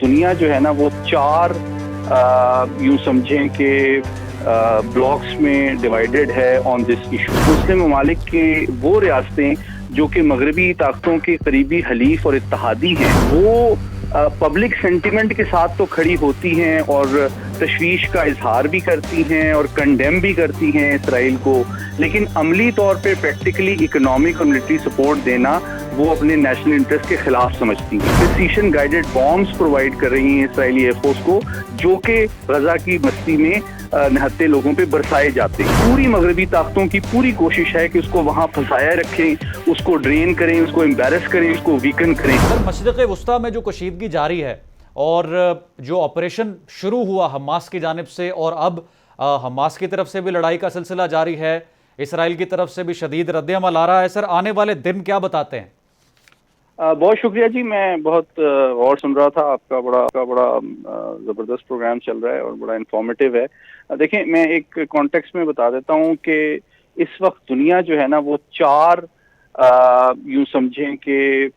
دنیا جو ہے نا وہ چار یوں سمجھیں کہ بلاکس میں ڈیوائیڈڈ ہے آن دس ایشو۔ مسلم ممالک کے وہ ریاستیں جو کہ مغربی طاقتوں کے قریبی حلیف اور اتحادی ہیں، وہ پبلک سینٹیمنٹ کے ساتھ تو کھڑی ہوتی ہیں اور تشویش کا اظہار بھی کرتی ہیں اور کنڈیم بھی کرتی ہیں اسرائیل کو، لیکن عملی طور پہ پریکٹیکلی اکنامک اور ملٹری سپورٹ دینا وہ اپنے نیشنل انٹرسٹ کے خلاف سمجھتی ہیں۔ پریسیشن گائیڈڈ بامز پرووائڈ کر رہی ہیں اسرائیلی ایئر فورس کو، جو کہ غزہ کی بستی میں نہتے لوگوں پہ برسائے جاتے ہیں۔ پوری مغربی طاقتوں کی پوری کوشش ہے کہ اس کو وہاں پھنسایا رکھیں، اس کو ڈرین کریں، اس کو امبیرس کریں، اس کو ویکن کریں۔ مشرق وسطیٰ میں جو کشیدگی جاری ہے اور جو آپریشن شروع ہوا حماس کی جانب سے، اور اب حماس کی طرف سے بھی لڑائی کا سلسلہ جاری ہے، اسرائیل کی طرف سے بھی شدید رد عمل آ رہا ہے، سر آنے والے دن کیا بتاتے ہیں؟ بہت شکریہ جی، میں بہت غور سن رہا تھا، آپ کا بڑا زبردست پروگرام چل رہا ہے اور بڑا انفارمیٹیو ہے۔ دیکھیں، میں ایک کانٹیکسٹ میں بتا دیتا ہوں کہ اس وقت دنیا جو ہے نا وہ چار یوں سمجھیں کہ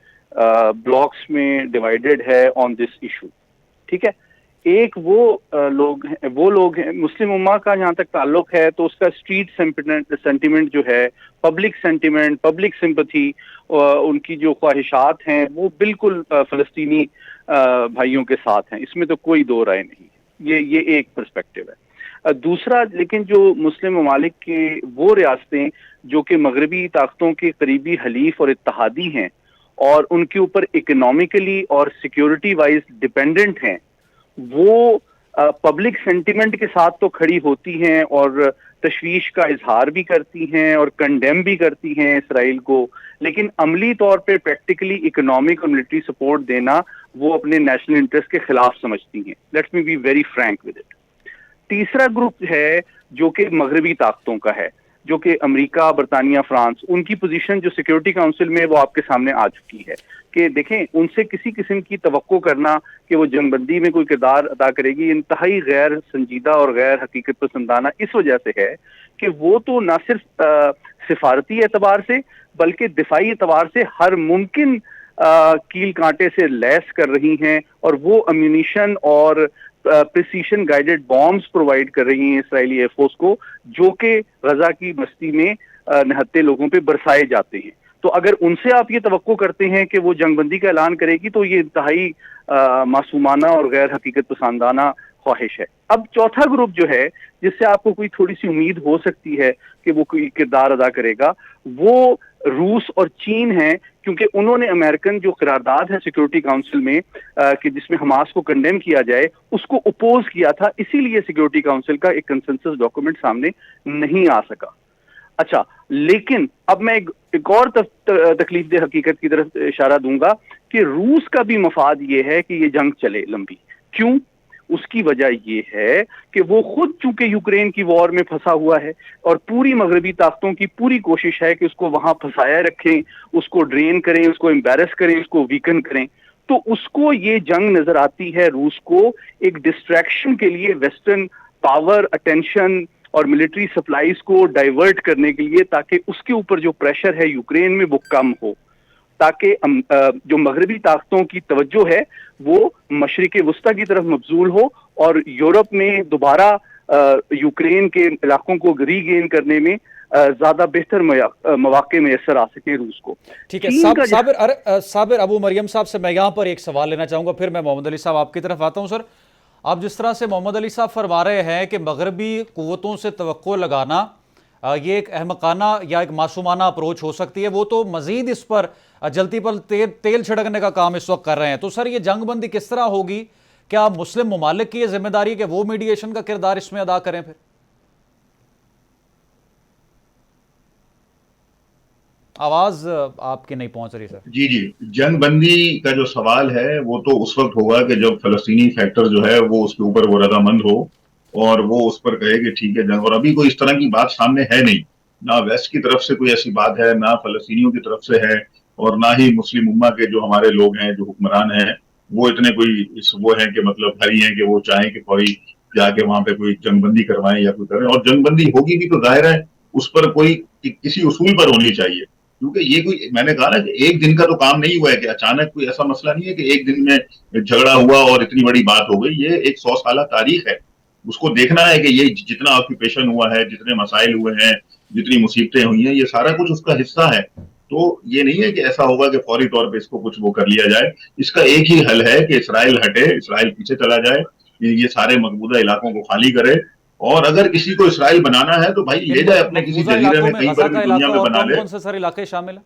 بلاکس میں ڈیوائیڈڈ ہے آن دس ایشو، ٹھیک ہے۔ ایک وہ لوگ ہیں مسلم امہ کا، جہاں تک تعلق ہے تو اس کا اسٹریٹ سینٹیمنٹ جو ہے، پبلک سینٹیمنٹ، پبلک سمپتھی، ان کی جو خواہشات ہیں وہ بالکل فلسطینی بھائیوں کے ساتھ ہیں، اس میں تو کوئی دو رائے نہیں ہے۔ یہ ایک پرسپیکٹو ہے۔ دوسرا، لیکن جو مسلم ممالک کے وہ ریاستیں جو کہ مغربی طاقتوں کے قریبی حلیف اور اتحادی ہیں اور ان کے اوپر اکنامکلی اور سیکیورٹی وائز ڈیپینڈنٹ ہیں، وہ پبلک سینٹیمنٹ کے ساتھ تو کھڑی ہوتی ہیں اور تشویش کا اظہار بھی کرتی ہیں اور کنڈیم بھی کرتی ہیں اسرائیل کو، لیکن عملی طور پہ پریکٹیکلی اکنامک اور ملٹری سپورٹ دینا وہ اپنے نیشنل انٹرسٹ کے خلاف سمجھتی ہیں۔ Let's me be very frank with it. تیسرا گروپ ہے جو کہ مغربی طاقتوں کا ہے، جو کہ امریکہ، برطانیہ، فرانس، ان کی پوزیشن جو سیکیورٹی کاؤنسل میں وہ آپ کے سامنے آ چکی ہے کہ دیکھیں، ان سے کسی قسم کی توقع کرنا کہ وہ جنگ بندی میں کوئی کردار ادا کرے گی انتہائی غیر سنجیدہ اور غیر حقیقت پسندانہ اس وجہ سے ہے کہ وہ تو نہ صرف سفارتی اعتبار سے بلکہ دفاعی اعتبار سے ہر ممکن کیل کانٹے سے لیس کر رہی ہیں، اور وہ امیونیشن اور پریسیشن گائیڈڈ بامز پرووائڈ کر رہی ہیں اسرائیلی ایئر فورس کو، جو کہ غزہ کی بستی میں نہتے لوگوں پہ برسائے جاتے ہیں۔ تو اگر ان سے آپ یہ توقع کرتے ہیں کہ وہ جنگ بندی کا اعلان کرے گی تو یہ انتہائی معصومانہ اور غیر حقیقت پسندانہ خواہش ہے۔ اب چوتھا گروپ جو ہے، جس سے آپ کو کوئی تھوڑی سی امید ہو سکتی ہے کہ وہ کوئی کردار ادا کرے گا، وہ روس اور چین ہیں، کیونکہ انہوں نے امریکن جو قرارداد ہے سیکیورٹی کاؤنسل میں کہ جس میں حماس کو کنڈیم کیا جائے، اس کو اپوز کیا تھا، اسی لیے سیکیورٹی کاؤنسل کا ایک کنسنسس ڈاکومنٹ سامنے نہیں آ سکا۔ اچھا، لیکن اب میں ایک اور تکلیف دہ حقیقت کی طرف اشارہ دوں گا کہ روس کا بھی مفاد یہ ہے کہ یہ جنگ چلے لمبی۔ کیوں؟ اس کی وجہ یہ ہے کہ وہ خود چونکہ یوکرین کی وار میں پھنسا ہوا ہے اور پوری مغربی طاقتوں کی پوری کوشش ہے کہ اس کو وہاں پھنسایا رکھیں، اس کو ڈرین کریں، اس کو امبیرس کریں، اس کو ویکن کریں، تو اس کو یہ جنگ نظر آتی ہے روس کو ایک ڈسٹریکشن کے لیے، ویسٹرن پاور، اٹینشن اور ملٹری سپلائیز کو ڈائیورٹ کرنے کے لیے، تاکہ اس کے اوپر جو پریشر ہے یوکرین میں وہ کم ہو، تاکہ جو مغربی طاقتوں کی توجہ ہے وہ مشرق وسطیٰ کی طرف مبذول ہو اور یورپ میں دوبارہ یوکرین کے علاقوں کو ری گین کرنے میں زیادہ بہتر مواقع میسر آ سکے روس کو۔ ٹھیک ہے صابر ابو مریم صاحب سے میں یہاں پر ایک سوال لینا چاہوں گا، پھر میں محمد علی صاحب آپ کی طرف آتا ہوں۔ سر، آپ جس طرح سے محمد علی صاحب فرما رہے ہیں کہ مغربی قوتوں سے توقع لگانا یہ ایک احمقانہ یا ایک معصومانہ اپروچ ہو سکتی ہے، وہ تو مزید اس پر جلتی پر تیل چھڑکنے کا کام اس وقت کر رہے ہیں، تو سر یہ جنگ بندی کس طرح ہوگی؟ کیا مسلم ممالک کی یہ ذمہ داری کہ وہ میڈیشن کا کردار اس میں ادا کریں؟ پھر آواز آپ کی نہیں پہنچ رہی سر۔ جی، جنگ بندی کا جو سوال ہے وہ تو اس وقت ہوگا کہ جب فلسطینی فیکٹر جو ہے وہ اس کے اوپر وہ رضامند ہو اور وہ اس پر کہے کہ ٹھیک ہے جنگ، اور ابھی کوئی اس طرح کی بات سامنے ہے نہیں، نہ ویسٹ کی طرف سے کوئی ایسی بات ہے، نہ فلسطینیوں کی طرف سے ہے، اور نہ ہی مسلم امہ کے جو ہمارے لوگ ہیں، جو حکمران ہیں، وہ اتنے کوئی وہ ہیں کہ مطلب ہری ہیں کہ وہ چاہیں کہ فوری جا کے وہاں پہ کوئی جنگ بندی کروائیں یا کوئی کریں، اور جنگ بندی ہوگی بھی تو ظاہر ہے اس پر کوئی کسی اصول پر ہونی چاہیے۔ کیونکہ یہ کوئی میں نے کہا نا کہ ایک دن کا تو کام نہیں ہوا ہے, کہ اچانک کوئی ایسا مسئلہ نہیں ہے کہ ایک دن میں جھگڑا ہوا اور اتنی بڑی بات ہو گئی. یہ ایک 100 سالہ تاریخ ہے, اس کو دیکھنا ہے کہ یہ جتنا آکوپیشن ہوا ہے, جتنے مسائل ہوئے ہیں, جتنی مصیبتیں ہوئی ہیں, یہ سارا کچھ اس کا حصہ ہے. تو یہ نہیں ہے کہ ایسا ہوگا کہ فوری طور پہ اس کو کچھ وہ کر لیا جائے. اس کا ایک ہی حل ہے کہ اسرائیل ہٹے, اسرائیل پیچھے چلا جائے, یہ سارے مقبوضہ علاقوں کو خالی کرے, اور اگر کسی کو اسرائیل بنانا ہے تو بھائی لے ان جائے اپنے کسی مقبوضہ جزیرے علاقوں میں میں کہیں غزہ پر کا بھی دنیا علاقہ میں اور بنا کون لے. کون سے سر علاقے شامل ہیں؟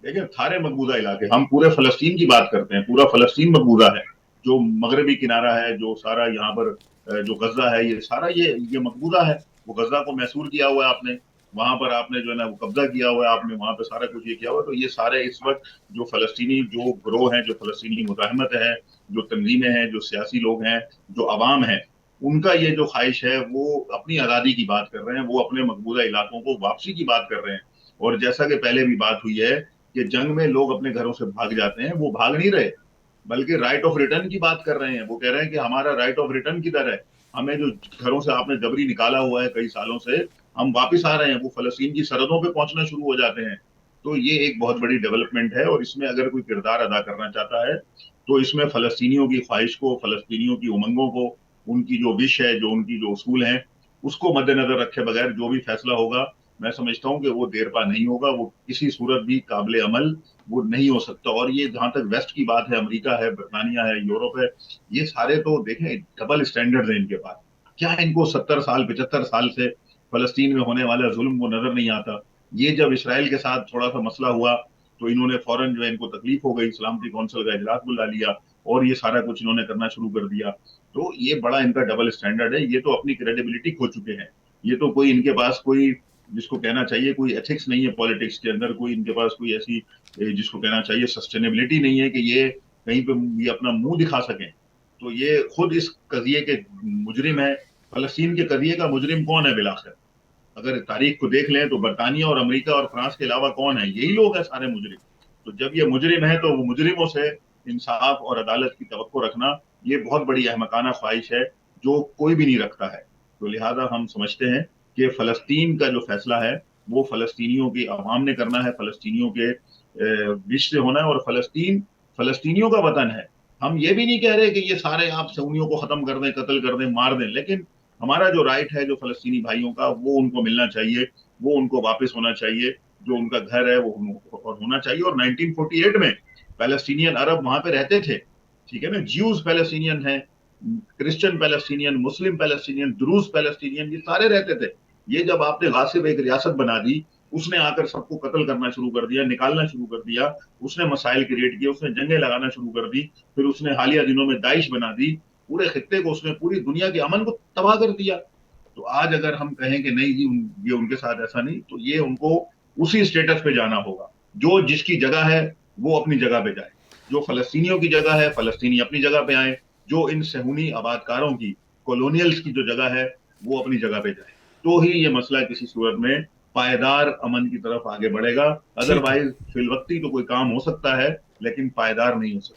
دیکھیں سارے مقبوضہ علاقے, ہم پورے فلسطین کی بات کرتے ہیں, پورا فلسطین مقبوضہ ہے, جو مغربی کنارہ ہے, جو سارا یہاں پر جو غزہ ہے, یہ سارا یہ مقبوضہ ہے. وہ غزہ کو محصور کیا ہوا ہے آپ نے, وہاں پر آپ نے جو ہے نا وہ قبضہ کیا ہوا ہے آپ نے, وہاں پہ سارا کچھ یہ کیا ہوا ہے. تو یہ سارے اس وقت جو فلسطینی جو گروہ ہیں, جو فلسطینی مزاحمت ہے, جو تنظیمیں ہیں, جو سیاسی لوگ ہیں, جو عوام ہیں, ان کا یہ جو خواہش ہے وہ اپنی آزادی کی بات کر رہے ہیں, وہ اپنے مقبوضہ علاقوں کو واپسی کی بات کر رہے ہیں. اور جیسا کہ پہلے بھی بات ہوئی ہے کہ جنگ میں لوگ اپنے گھروں سے بھاگ جاتے ہیں, وہ بھاگ نہیں رہے بلکہ رائٹ آف ریٹرن کی بات کر رہے ہیں. وہ کہہ رہے ہیں کہ ہمارا رائٹ آف ریٹرن کدھر ہے, ہمیں جو گھروں سے آپ نے جبری نکالا ہوا ہے کئی سالوں سے, ہم واپس آ رہے ہیں. وہ فلسطین کی سرحدوں پہ پہنچنا شروع ہو جاتے ہیں. تو یہ ایک بہت بڑی ڈیولپمنٹ ہے, اور اس میں اگر کوئی کردار ادا کرنا چاہتا ہے تو اس میں فلسطینیوں کی خواہش کو, فلسطینیوں کی امنگوں کو, ان کی جو وش ہے, جو ان کی جو اصول ہیں, اس کو مد نظر رکھے بغیر جو بھی فیصلہ ہوگا, میں سمجھتا ہوں کہ وہ دیر پا نہیں ہوگا, وہ کسی صورت بھی قابل عمل وہ نہیں ہو سکتا. اور یہ جہاں تک ویسٹ کی بات ہے, امریکہ ہے, برطانیہ ہے, یورپ ہے, یہ سارے تو دیکھیں ڈبل اسٹینڈرڈ ہیں ان کے پاس. کیا ان کو 70 سال 75 سال سے فلسطین میں ہونے والا ظلم کو نظر نہیں آتا؟ یہ جب اسرائیل کے ساتھ تھوڑا سا مسئلہ ہوا تو انہوں نے فوراً جو ہے ان کو تکلیف ہو گئی, سلامتی کونسل کا اجلاس بلا لیا, اور یہ سارا کچھ انہوں نے کرنا شروع کر دیا. تو یہ بڑا ان کا ڈبل اسٹینڈرڈ ہے. یہ تو اپنی کریڈیبلٹی کھو چکے ہیں. یہ تو کوئی ان کے پاس کوئی جس کو کہنا چاہیے کوئی ایتھکس نہیں ہے پالیٹکس کے اندر, کوئی ان کے پاس کوئی ایسی جس کو کہنا چاہیے سسٹینیبلٹی نہیں ہے کہ یہ کہیں پہ یہ اپنا منہ دکھا سکیں. تو یہ خود اس قضیے کے مجرم ہے. فلسطین کے قضیے کا مجرم کون ہے بالآخر؟ اگر تاریخ کو دیکھ لیں تو برطانیہ اور امریکہ اور فرانس کے علاوہ کون ہے؟ یہی لوگ ہیں سارے مجرم. تو جب یہ مجرم ہے تو وہ مجرموں سے انصاف اور عدالت کی توقع رکھنا یہ بہت بڑی احمقانہ خواہش ہے جو کوئی بھی نہیں رکھتا ہے. تو لہٰذا ہم سمجھتے ہیں کہ فلسطین کا جو فیصلہ ہے وہ فلسطینیوں کی عوام نے کرنا ہے, فلسطینیوں کے وش سے ہونا ہے, اور فلسطین فلسطینیوں کا وطن ہے. ہم یہ بھی نہیں کہہ رہے کہ یہ سارے آپ سونیوں کو ختم کر دیں, قتل کر دیں, مار دیں, لیکن ہمارا جو رائٹ ہے جو فلسطینی بھائیوں کا وہ ان کو ملنا چاہیے, وہ ان کو واپس ہونا چاہیے, جو ان کا گھر ہے وہ ہونا چاہیے. اور 1948 میں پیلسٹینین عرب وہاں پہ رہتے تھے, ٹھیک ہے نا, جیوز پیلسٹینین ہیں, کرسچن پیلسٹینین, مسلم پیلسٹینین, دروز پیلسٹینین, یہ سارے رہتے تھے. یہ جب آپ نے غاصب ایک ریاست بنا دی, اس نے آ کر سب کو قتل کرنا شروع کر دیا, نکالنا شروع کر دیا, اس نے مسائل کریٹ کیے, اس نے جنگیں لگانا شروع کر دی, پھر اس نے حالیہ دنوں میں داعش بنا دی, پورے خطے کو اس نے, پوری دنیا کے امن کو تباہ کر دیا. تو آج اگر ہم کہیں کہ نہیں جی یہ ان کے ساتھ ایسا نہیں, تو یہ ان کو اسی اسٹیٹس پہ جانا ہوگا. جو جس کی جگہ ہے وہ اپنی جگہ پہ جائے, جو فلسطینیوں کی جگہ ہے فلسطینی اپنی جگہ پہ آئے, جو ان صہیونی آباد کاروں کی, کولونیلز کی جو جگہ ہے وہ اپنی جگہ پہ جائے. تو ہی یہ مسئلہ کسی صورت میں پائیدار امن کی طرف آگے بڑھے گا. ٹھیک ہے. ادروائز فی الوقتی تو کوئی کام ہو سکتا ہے لیکن پائیدار نہیں ہو سکتا.